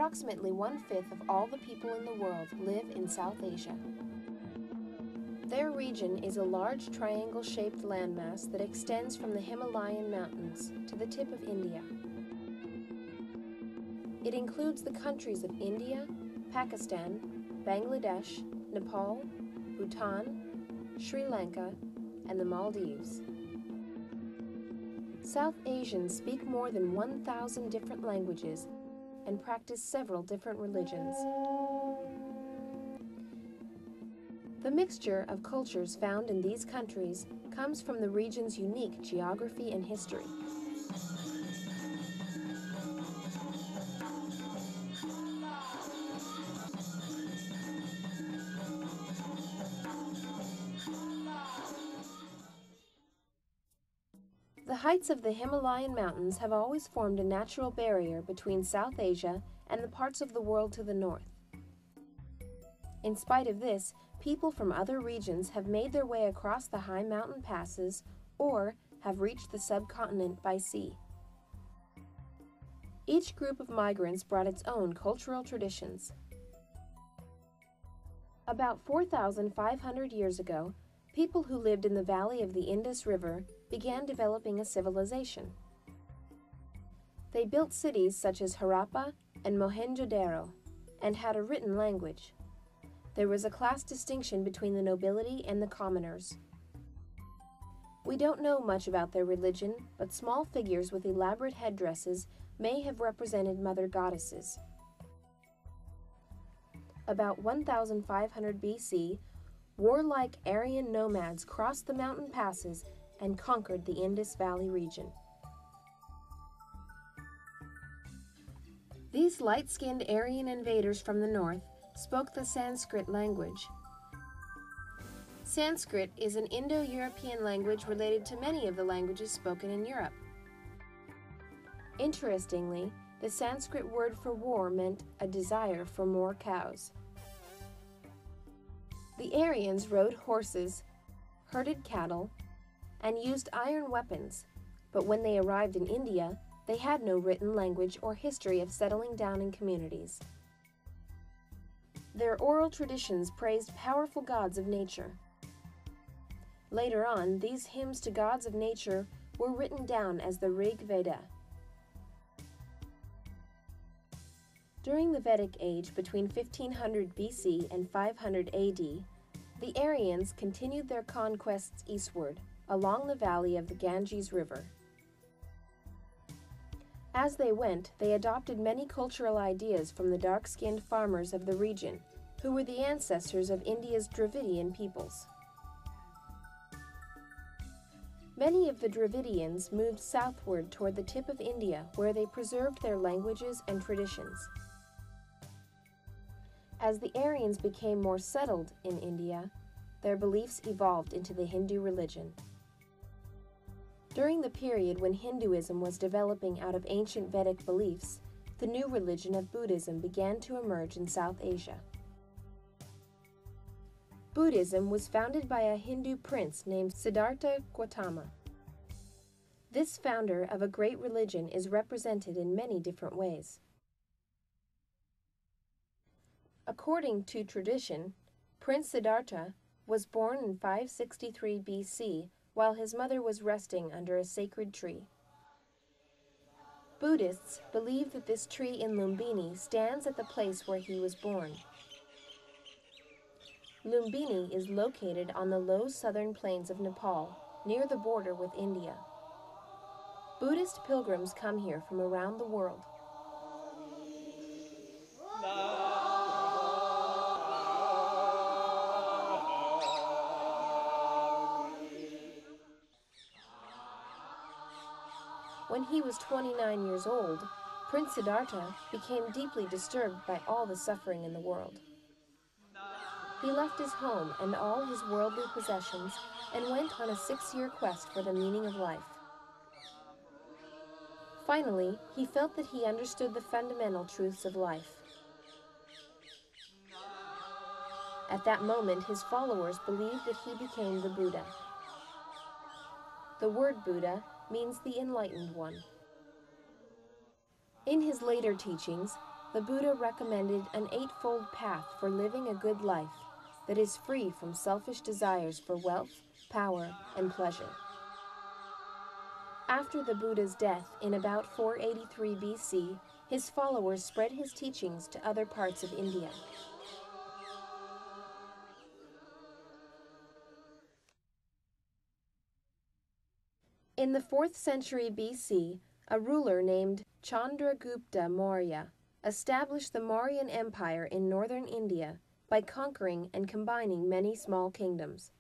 Approximately one-fifth of all the people in the world live in South Asia. Their region is a large triangle-shaped landmass that extends from the Himalayan mountains to the tip of India. It includes the countries of India, Pakistan, Bangladesh, Nepal, Bhutan, Sri Lanka, and the Maldives. South Asians speak more than 1,000 different languages and practice several different religions. The mixture of cultures found in these countries comes from the region's unique geography and history. The heights of the Himalayan mountains have always formed a natural barrier between South Asia and the parts of the world to the north. In spite of this, people from other regions have made their way across the high mountain passes or have reached the subcontinent by sea. Each group of migrants brought its own cultural traditions. About 4,500 years ago, people who lived in the valley of the Indus River began developing a civilization. They built cities such as Harappa and Mohenjo-daro and had a written language. There was a class distinction between the nobility and the commoners. We don't know much about their religion, but small figures with elaborate headdresses may have represented mother goddesses. About 1,500 BC, warlike Aryan nomads crossed the mountain passes and conquered the Indus Valley region. These light-skinned Aryan invaders from the north spoke the Sanskrit language. Sanskrit is an Indo-European language related to many of the languages spoken in Europe. Interestingly, the Sanskrit word for war meant a desire for more cows. The Aryans rode horses, herded cattle, and used iron weapons, but when they arrived in India, they had no written language or history of settling down in communities. Their oral traditions praised powerful gods of nature. Later on, these hymns to gods of nature were written down as the Rig Veda. During the Vedic Age between 1500 BC and 500 AD, the Aryans continued their conquests eastward, along the valley of the Ganges River. As they went, they adopted many cultural ideas from the dark-skinned farmers of the region, who were the ancestors of India's Dravidian peoples. Many of the Dravidians moved southward toward the tip of India, where they preserved their languages and traditions. As the Aryans became more settled in India, their beliefs evolved into the Hindu religion. During the period when Hinduism was developing out of ancient Vedic beliefs, the new religion of Buddhism began to emerge in South Asia. Buddhism was founded by a Hindu prince named Siddhartha Gautama. This founder of a great religion is represented in many different ways. According to tradition, Prince Siddhartha was born in 563 BC while his mother was resting under a sacred tree. Buddhists believe that this tree in Lumbini stands at the place where he was born. Lumbini is located on the low southern plains of Nepal, near the border with India. Buddhist pilgrims come here from around the world. When he was 29 years old, Prince Siddhartha became deeply disturbed by all the suffering in the world. He left his home and all his worldly possessions and went on a 6-year quest for the meaning of life. Finally, he felt that he understood the fundamental truths of life. At that moment, his followers believed that he became the Buddha. The word Buddha means the enlightened one. In his later teachings, the Buddha recommended an eightfold path for living a good life that is free from selfish desires for wealth, power, and pleasure. After the Buddha's death in about 483 BC, his followers spread his teachings to other parts of India. In the 4th century BC, a ruler named Chandragupta Maurya established the Mauryan Empire in northern India by conquering and combining many small kingdoms.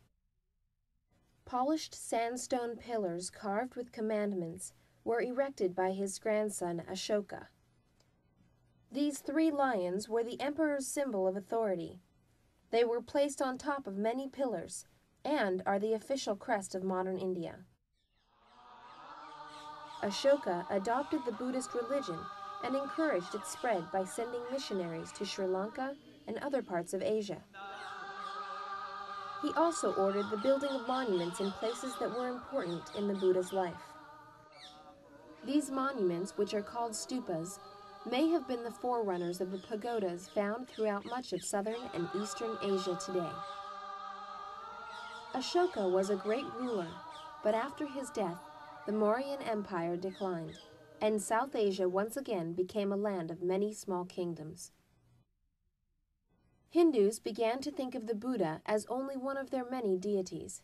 Polished sandstone pillars carved with commandments were erected by his grandson Ashoka. These 3 lions were the emperor's symbol of authority. They were placed on top of many pillars and are the official crest of modern India. Ashoka adopted the Buddhist religion and encouraged its spread by sending missionaries to Sri Lanka and other parts of Asia. He also ordered the building of monuments in places that were important in the Buddha's life. These monuments, which are called stupas, may have been the forerunners of the pagodas found throughout much of southern and eastern Asia today. Ashoka was a great ruler, but after his death, the Mauryan Empire declined, and South Asia once again became a land of many small kingdoms. Hindus began to think of the Buddha as only one of their many deities,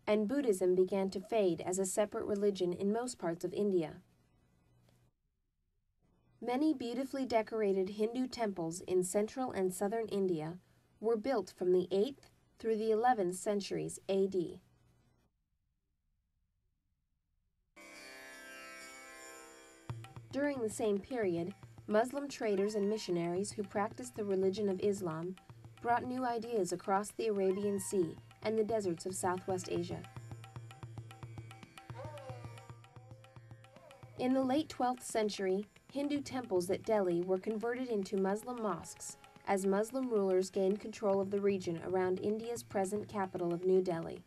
and Buddhism began to fade as a separate religion in most parts of India. Many beautifully decorated Hindu temples in central and southern India were built from the 8th through the 11th centuries AD. During the same period, Muslim traders and missionaries who practiced the religion of Islam brought new ideas across the Arabian Sea and the deserts of Southwest Asia. In the late 12th century, Hindu temples at Delhi were converted into Muslim mosques as Muslim rulers gained control of the region around India's present capital of New Delhi.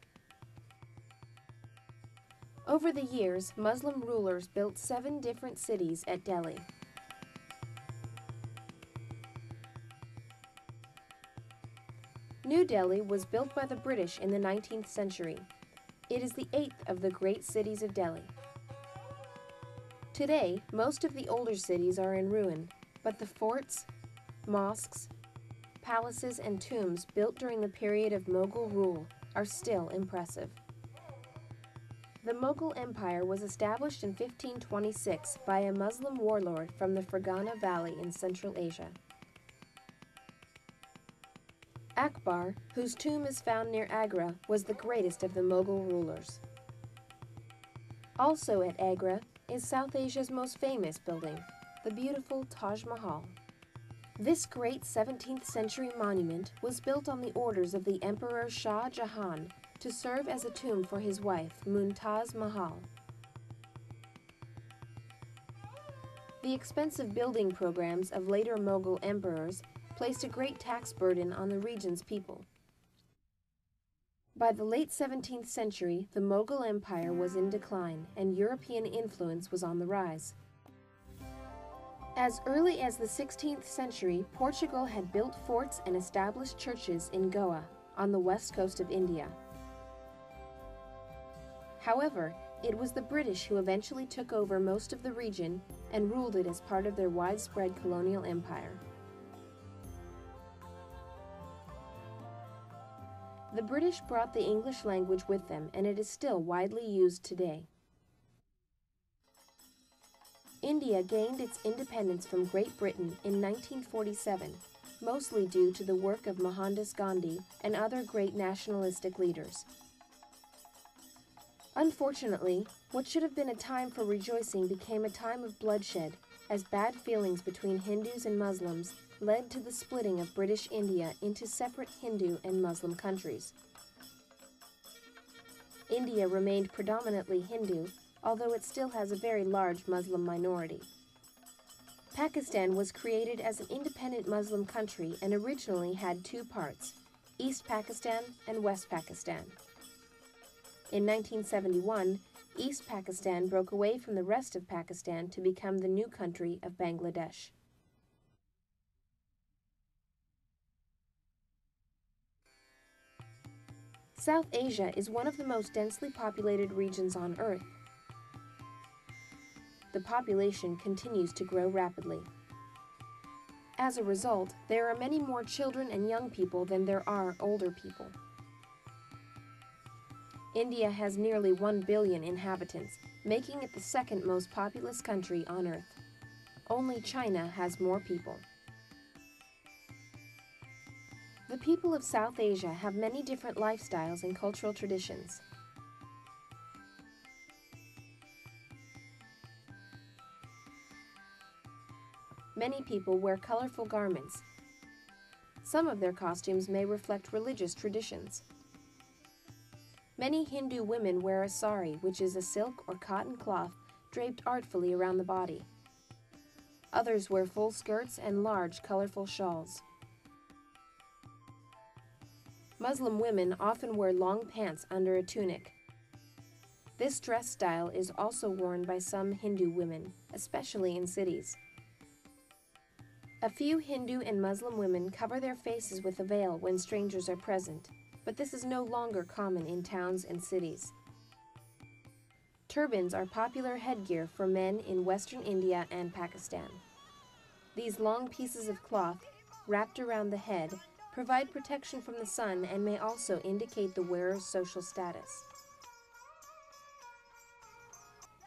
Over the years, Muslim rulers built 7 different cities at Delhi. New Delhi was built by the British in the 19th century. It is the 8th of the great cities of Delhi. Today, most of the older cities are in ruin, but the forts, mosques, palaces, and tombs built during the period of Mughal rule are still impressive. The Mughal Empire was established in 1526 by a Muslim warlord from the Fergana Valley in Central Asia. Akbar, whose tomb is found near Agra, was the greatest of the Mughal rulers. Also at Agra is South Asia's most famous building, the beautiful Taj Mahal. This great 17th century monument was built on the orders of the Emperor Shah Jahan to serve as a tomb for his wife, Mumtaz Mahal. The expensive building programs of later Mughal emperors placed a great tax burden on the region's people. By the late 17th century, the Mughal Empire was in decline and European influence was on the rise. As early as the 16th century, Portugal had built forts and established churches in Goa, on the west coast of India. However, it was the British who eventually took over most of the region and ruled it as part of their widespread colonial empire. The British brought the English language with them, and it is still widely used today. India gained its independence from Great Britain in 1947, mostly due to the work of Mohandas Gandhi and other great nationalistic leaders. Unfortunately, what should have been a time for rejoicing became a time of bloodshed, as bad feelings between Hindus and Muslims led to the splitting of British India into separate Hindu and Muslim countries. India remained predominantly Hindu, although it still has a very large Muslim minority. Pakistan was created as an independent Muslim country and originally had 2 parts, East Pakistan and West Pakistan. In 1971, East Pakistan broke away from the rest of Pakistan to become the new country of Bangladesh. South Asia is one of the most densely populated regions on Earth. The population continues to grow rapidly. As a result, there are many more children and young people than there are older people. India has nearly 1 billion inhabitants, making it the second most populous country on Earth. Only China has more people. The people of South Asia have many different lifestyles and cultural traditions. Many people wear colorful garments. Some of their costumes may reflect religious traditions. Many Hindu women wear a sari, which is a silk or cotton cloth draped artfully around the body. Others wear full skirts and large, colorful shawls. Muslim women often wear long pants under a tunic. This dress style is also worn by some Hindu women, especially in cities. A few Hindu and Muslim women cover their faces with a veil when strangers are present, but this is no longer common in towns and cities. Turbans are popular headgear for men in Western India and Pakistan. These long pieces of cloth, wrapped around the head, provide protection from the sun and may also indicate the wearer's social status.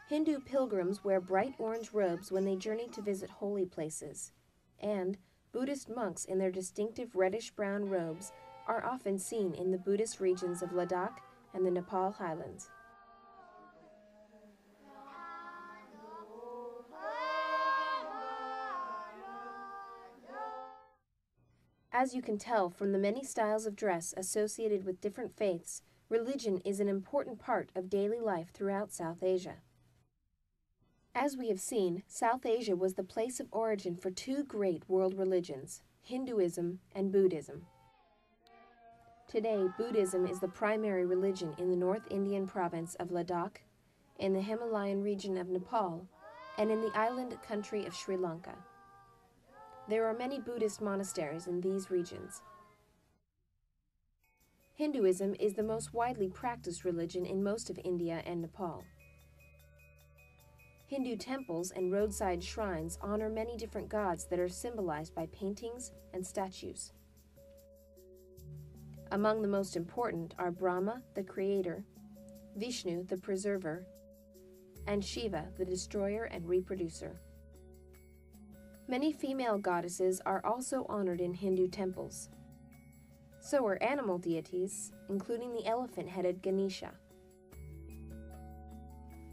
Hindu pilgrims wear bright orange robes when they journey to visit holy places, and Buddhist monks in their distinctive reddish-brown robes are often seen in the Buddhist regions of Ladakh and the Nepal highlands. As you can tell from the many styles of dress associated with different faiths, religion is an important part of daily life throughout South Asia. As we have seen, South Asia was the place of origin for two great world religions, Hinduism and Buddhism. Today, Buddhism is the primary religion in the North Indian province of Ladakh, in the Himalayan region of Nepal, and in the island country of Sri Lanka. There are many Buddhist monasteries in these regions. Hinduism is the most widely practiced religion in most of India and Nepal. Hindu temples and roadside shrines honor many different gods that are symbolized by paintings and statues. Among the most important are Brahma, the creator, Vishnu, the preserver, and Shiva, the destroyer and reproducer. Many female goddesses are also honored in Hindu temples. So are animal deities, including the elephant-headed Ganesha.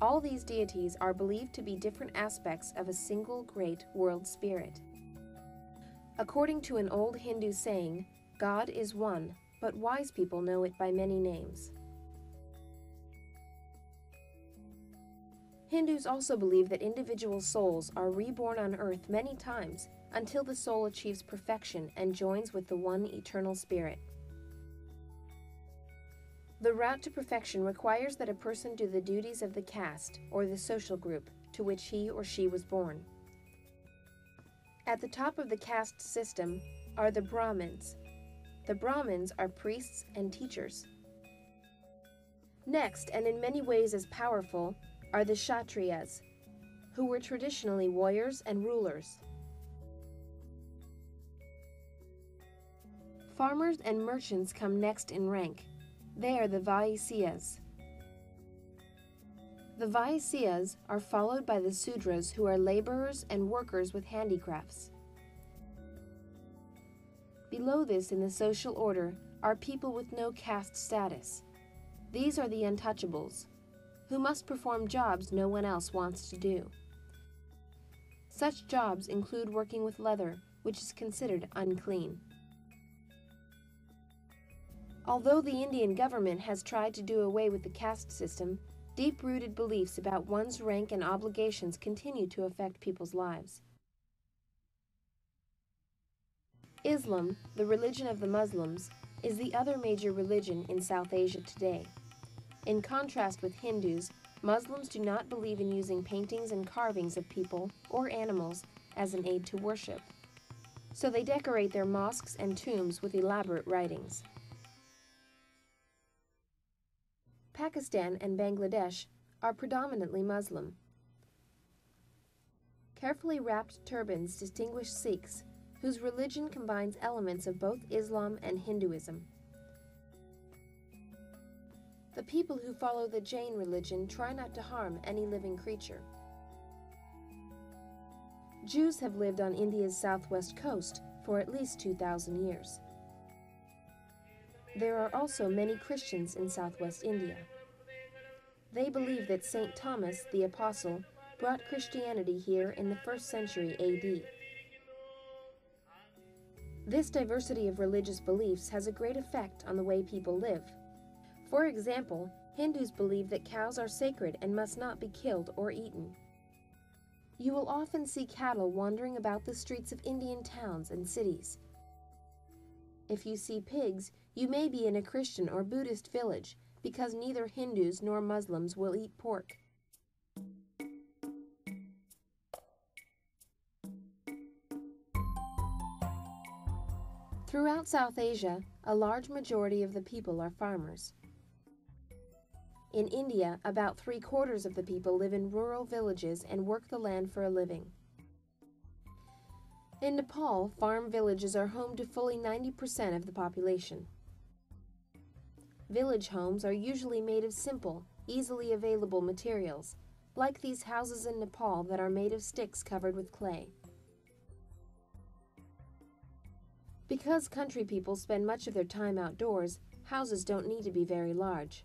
All these deities are believed to be different aspects of a single great world spirit. According to an old Hindu saying, God is one, but wise people know it by many names. Hindus also believe that individual souls are reborn on earth many times until the soul achieves perfection and joins with the one eternal spirit. The route to perfection requires that a person do the duties of the caste or the social group to which he or she was born. At the top of the caste system are the Brahmins. The Brahmins are priests and teachers. Next, and in many ways as powerful, are the Kshatriyas, who were traditionally warriors and rulers. Farmers and merchants come next in rank. They are the Vaisyas. The Vaisyas are followed by the Sudras, who are laborers and workers with handicrafts. Below this in the social order are people with no caste status. These are the untouchables, who must perform jobs no one else wants to do. Such jobs include working with leather, which is considered unclean. Although the Indian government has tried to do away with the caste system, deep-rooted beliefs about one's rank and obligations continue to affect people's lives. Islam, the religion of the Muslims, is the other major religion in South Asia today. In contrast with Hindus, Muslims do not believe in using paintings and carvings of people or animals as an aid to worship, so they decorate their mosques and tombs with elaborate writings. Pakistan and Bangladesh are predominantly Muslim. Carefully wrapped turbans distinguish Sikhs, whose religion combines elements of both Islam and Hinduism. The people who follow the Jain religion try not to harm any living creature. Jews have lived on India's southwest coast for at least 2,000 years. There are also many Christians in southwest India. They believe that St. Thomas the Apostle brought Christianity here in the 1st century AD. This diversity of religious beliefs has a great effect on the way people live. For example, Hindus believe that cows are sacred and must not be killed or eaten. You will often see cattle wandering about the streets of Indian towns and cities. If you see pigs, you may be in a Christian or Buddhist village, because neither Hindus nor Muslims will eat pork. Throughout South Asia, a large majority of the people are farmers. In India, about 3/4 of the people live in rural villages and work the land for a living. In Nepal, farm villages are home to fully 90% of the population. Village homes are usually made of simple, easily available materials, like these houses in Nepal that are made of sticks covered with clay. Because country people spend much of their time outdoors, houses don't need to be very large.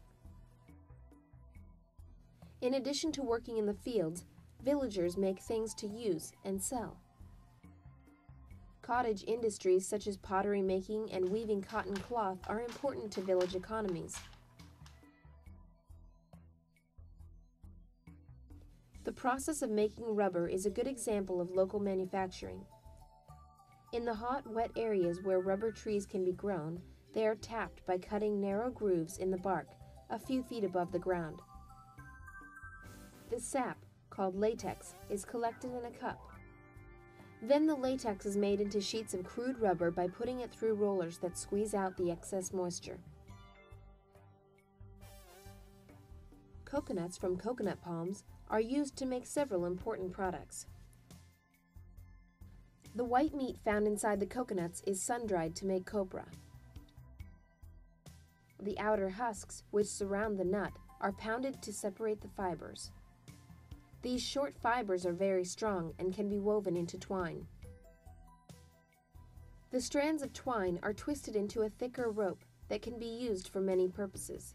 In addition to working in the fields, villagers make things to use and sell. Cottage industries such as pottery making and weaving cotton cloth are important to village economies. The process of making rubber is a good example of local manufacturing. In the hot, wet areas where rubber trees can be grown, they are tapped by cutting narrow grooves in the bark, a few feet above the ground. The sap, called latex, is collected in a cup. Then the latex is made into sheets of crude rubber by putting it through rollers that squeeze out the excess moisture. Coconuts from coconut palms are used to make several important products. The white meat found inside the coconuts is sun-dried to make copra. The outer husks, which surround the nut, are pounded to separate the fibers. These short fibers are very strong and can be woven into twine. The strands of twine are twisted into a thicker rope that can be used for many purposes.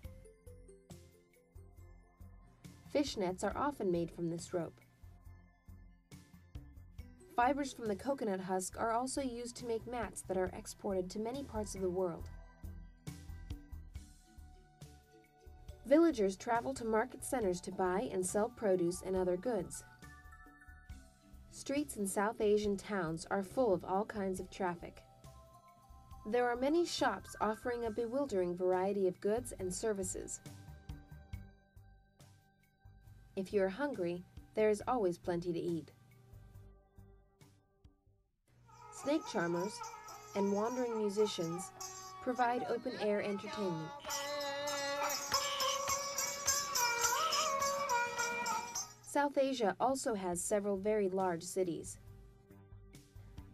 Fish nets are often made from this rope. Fibers from the coconut husk are also used to make mats that are exported to many parts of the world. Villagers travel to market centers to buy and sell produce and other goods. Streets in South Asian towns are full of all kinds of traffic. There are many shops offering a bewildering variety of goods and services. If you're hungry, there is always plenty to eat. Snake charmers and wandering musicians provide open-air entertainment. South Asia also has several very large cities.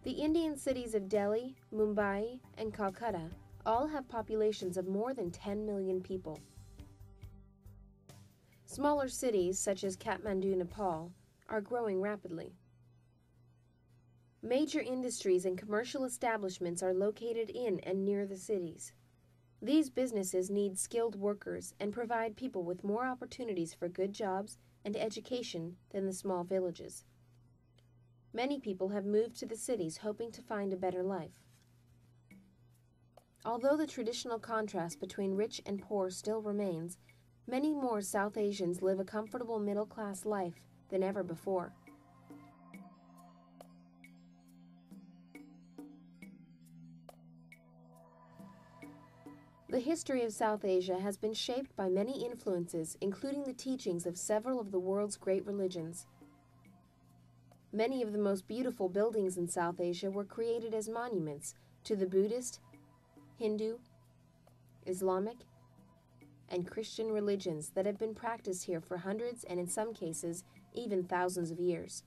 The Indian cities of Delhi, Mumbai, and Calcutta all have populations of more than 10 million people. Smaller cities, such as Kathmandu, Nepal, are growing rapidly. Major industries and commercial establishments are located in and near the cities. These businesses need skilled workers and provide people with more opportunities for good jobs and education than the small villages. Many people have moved to the cities hoping to find a better life. Although the traditional contrast between rich and poor still remains, many more South Asians live a comfortable middle-class life than ever before. The history of South Asia has been shaped by many influences, including the teachings of several of the world's great religions. Many of the most beautiful buildings in South Asia were created as monuments to the Buddhist, Hindu, Islamic, and Christian religions that have been practiced here for hundreds and in some cases, even thousands of years.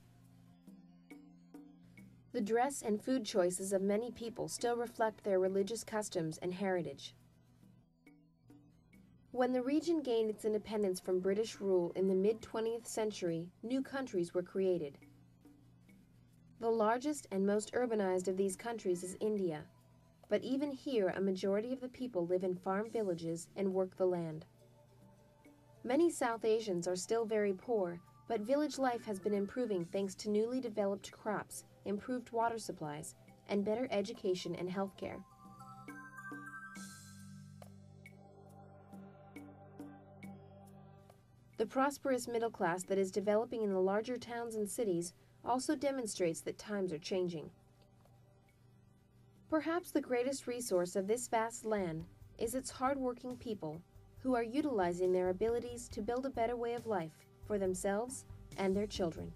The dress and food choices of many people still reflect their religious customs and heritage. When the region gained its independence from British rule in the mid-20th century, new countries were created. The largest and most urbanized of these countries is India, but even here a majority of the people live in farm villages and work the land. Many South Asians are still very poor, but village life has been improving thanks to newly developed crops, improved water supplies, and better education and healthcare. The prosperous middle class that is developing in the larger towns and cities also demonstrates that times are changing. Perhaps the greatest resource of this vast land is its hard-working people who are utilizing their abilities to build a better way of life for themselves and their children.